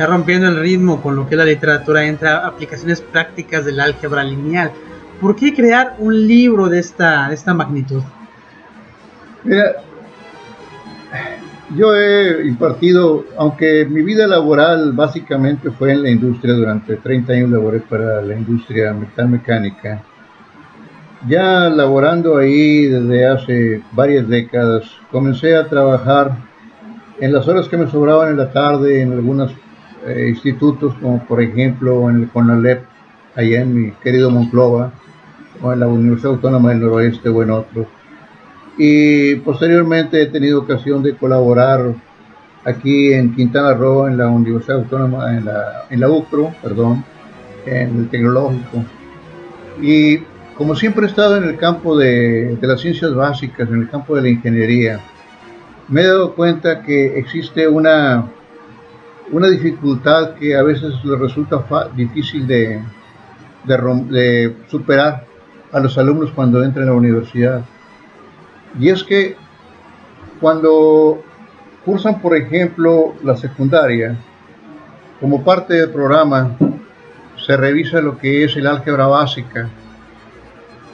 ya rompiendo el ritmo con lo que es la literatura, entra aplicaciones prácticas del álgebra lineal. ¿Por qué crear un libro de esta magnitud? Mira, yo he impartido, aunque mi vida laboral básicamente fue en la industria, durante 30 años laboré para la industria metalmecánica, ya laborando ahí desde hace varias décadas, comencé a trabajar en las horas que me sobraban en la tarde en algunos institutos, como por ejemplo en el CONALEP, allá en mi querido Monclova, o en la Universidad Autónoma del Noroeste o en otros. Y posteriormente he tenido ocasión de colaborar aquí en Quintana Roo, en la Universidad Autónoma, en la UCRO, perdón, en el Tecnológico. Y como siempre he estado en el campo de las ciencias básicas, en el campo de la ingeniería, me he dado cuenta que existe una dificultad que a veces les resulta difícil de superar a los alumnos cuando entran a la universidad. Y es que cuando cursan, por ejemplo, la secundaria, como parte del programa se revisa lo que es el álgebra básica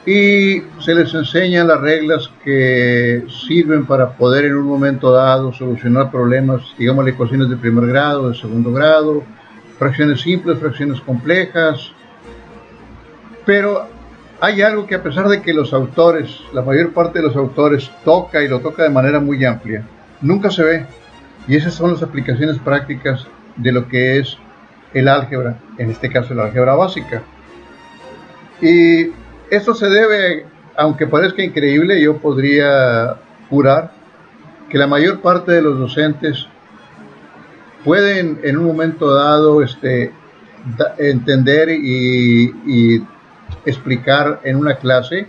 y se les enseñan las reglas que sirven para poder en un momento dado solucionar problemas, digamos, ecuaciones de primer grado, de segundo grado, fracciones simples, fracciones complejas. Pero hay algo que, a pesar de que los autores, la mayor parte de los autores toca y lo toca de manera muy amplia, nunca se ve. Y esas son las aplicaciones prácticas de lo que es el álgebra, en este caso el álgebra básica. Y esto se debe, aunque parezca increíble, yo podría jurar que la mayor parte de los docentes pueden en un momento dado entender y explicar en una clase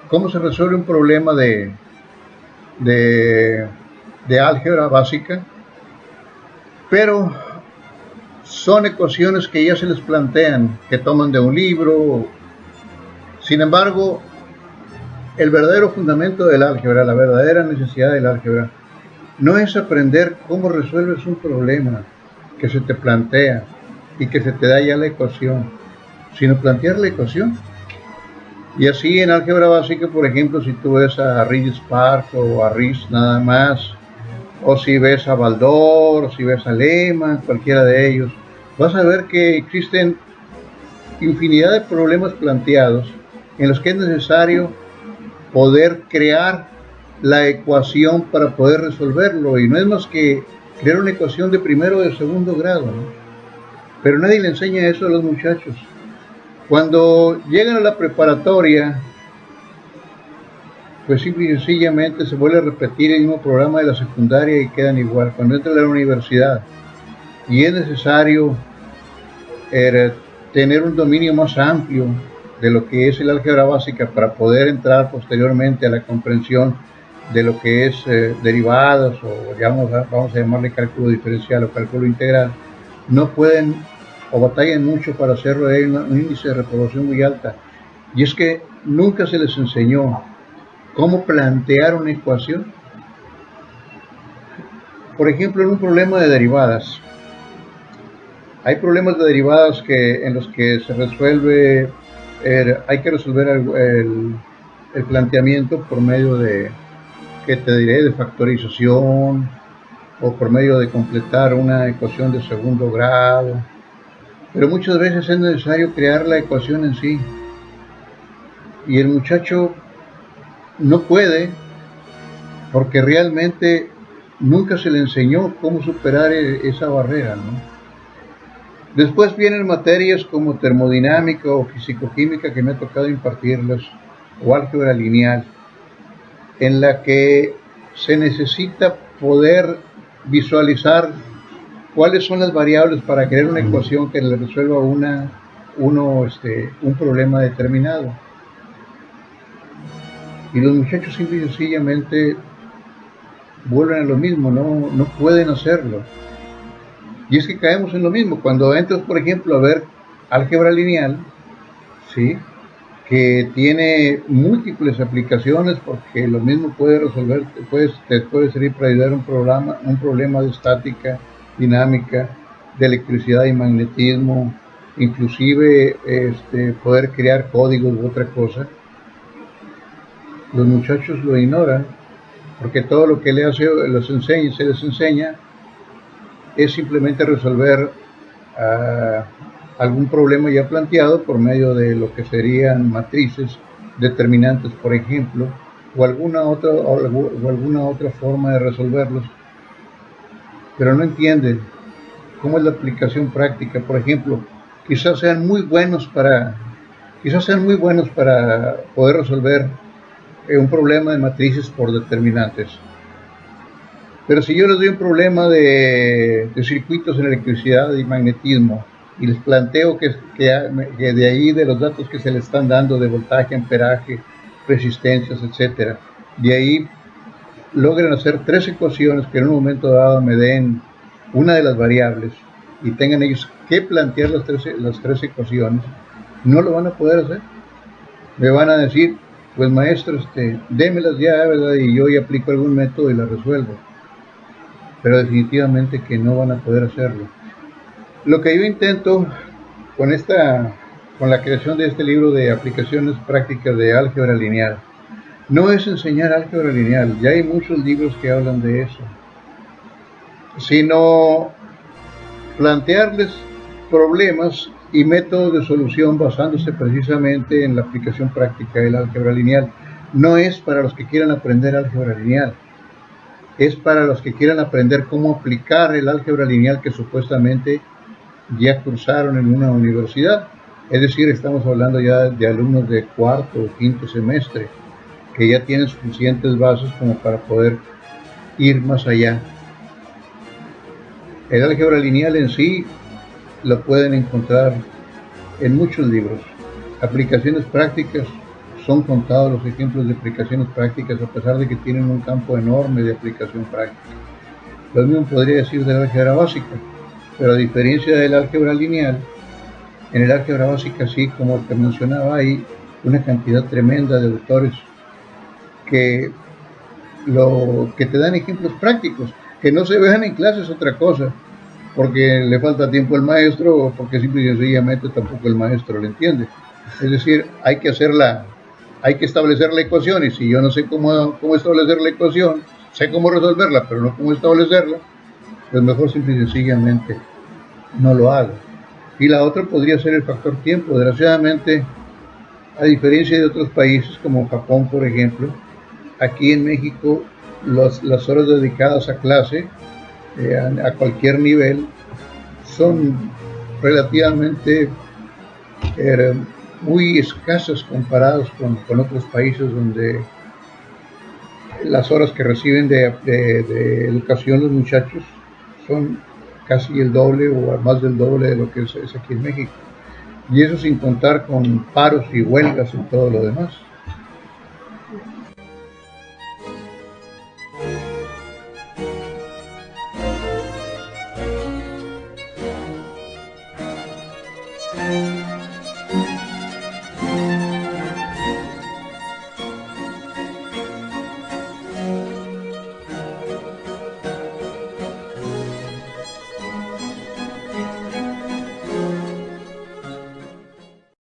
cómo se resuelve un problema de álgebra básica, pero son ecuaciones que ya se les plantean, que toman de un libro. Sin embargo, el verdadero fundamento del álgebra, la verdadera necesidad del álgebra, no es aprender cómo resuelves un problema que se te plantea y que se te da ya la ecuación, sino plantear la ecuación. Y así en álgebra básica, por ejemplo, si tú ves a Riesz-Spark o a Riesz nada más, o si ves a Baldor, o si ves a Lehmann, cualquiera de ellos, vas a ver que existen infinidad de problemas planteados en los que es necesario poder crear la ecuación para poder resolverlo, y no es más que crear una ecuación de primero o de segundo grado, ¿no? Pero nadie le enseña eso a los muchachos. Cuando llegan a la preparatoria, pues simple y sencillamente se vuelve a repetir el mismo programa de la secundaria y quedan igual. Cuando entran a la universidad y es necesario tener un dominio más amplio de lo que es el álgebra básica para poder entrar posteriormente a la comprensión de lo que es derivadas, o vamos a llamarle cálculo diferencial o cálculo integral, no pueden o batallan mucho para hacerlo. Hay un índice de reprobación muy alta, y es que nunca se les enseñó cómo plantear una ecuación. Por ejemplo, en un problema de derivadas, hay problemas de derivadas en los que se resuelve, hay que resolver el planteamiento por medio de, ¿qué te diré?, de factorización, o por medio de completar una ecuación de segundo grado. Pero muchas veces es necesario crear la ecuación en sí, y el muchacho no puede porque realmente nunca se le enseñó cómo superar esa barrera, ¿no? Después vienen materias como termodinámica o fisicoquímica, que me ha tocado impartirlas, o álgebra lineal, en la que se necesita poder visualizar cuáles son las variables para crear una ecuación que le resuelva un problema determinado. Y los muchachos simple y sencillamente vuelven a lo mismo, no pueden hacerlo. Y es que caemos en lo mismo. Cuando entras, por ejemplo, a ver álgebra lineal, ¿sí?, que tiene múltiples aplicaciones, porque lo mismo puede resolver, te puede servir para ayudar un problema de estática, dinámica, de electricidad y magnetismo, inclusive poder crear códigos u otra cosa, los muchachos lo ignoran, porque todo lo que se les enseña es simplemente resolver algún problema ya planteado por medio de lo que serían matrices, determinantes, por ejemplo, o alguna otra forma de resolverlos, pero no entienden cómo es la aplicación práctica. Por ejemplo, quizás sean muy buenos para poder resolver un problema de matrices por determinantes. Pero si yo les doy un problema de circuitos en electricidad y magnetismo y les planteo que de ahí, de los datos que se les están dando de voltaje, amperaje, resistencias, etcétera, de ahí logren hacer 3 ecuaciones que en un momento dado me den una de las variables y tengan ellos que plantear las tres ecuaciones, no lo van a poder hacer. Me van a decir, pues maestro, démelas ya, ¿verdad? Y yo ya aplico algún método y las resuelvo. Pero definitivamente que no van a poder hacerlo. Lo que yo intento con la creación de este libro de aplicaciones prácticas de álgebra lineal, no es enseñar álgebra lineal, ya hay muchos libros que hablan de eso, sino plantearles problemas y métodos de solución basándose precisamente en la aplicación práctica del álgebra lineal. No es para los que quieran aprender álgebra lineal, es para los que quieran aprender cómo aplicar el álgebra lineal que supuestamente ya cursaron en una universidad. Es decir, estamos hablando ya de alumnos de cuarto o quinto semestre, que ya tienen suficientes bases como para poder ir más allá. El álgebra lineal en sí lo pueden encontrar en muchos libros. Aplicaciones prácticas, son contados los ejemplos de aplicaciones prácticas, a pesar de que tienen un campo enorme de aplicación práctica. Lo mismo podría decir de la álgebra básica, pero a diferencia del álgebra lineal, en el álgebra básica, sí, como te mencionaba, hay una cantidad tremenda de autores que te dan ejemplos prácticos, que no se vean en clases, otra cosa, porque le falta tiempo al maestro o porque simple y sencillamente tampoco el maestro lo entiende. Es decir, hay que establecer la ecuación, y si yo no sé cómo establecer la ecuación, sé cómo resolverla, pero no cómo establecerla, pues mejor simple y sencillamente no lo hago. Y la otra podría ser el factor tiempo. Desgraciadamente, a diferencia de otros países como Japón, por ejemplo, aquí en México las horas dedicadas a clase, a cualquier nivel, son relativamente muy escasas comparadas con otros países donde las horas que reciben de educación los muchachos son casi el doble o más del doble de lo que es aquí en México. Y eso sin contar con paros y huelgas y todo lo demás.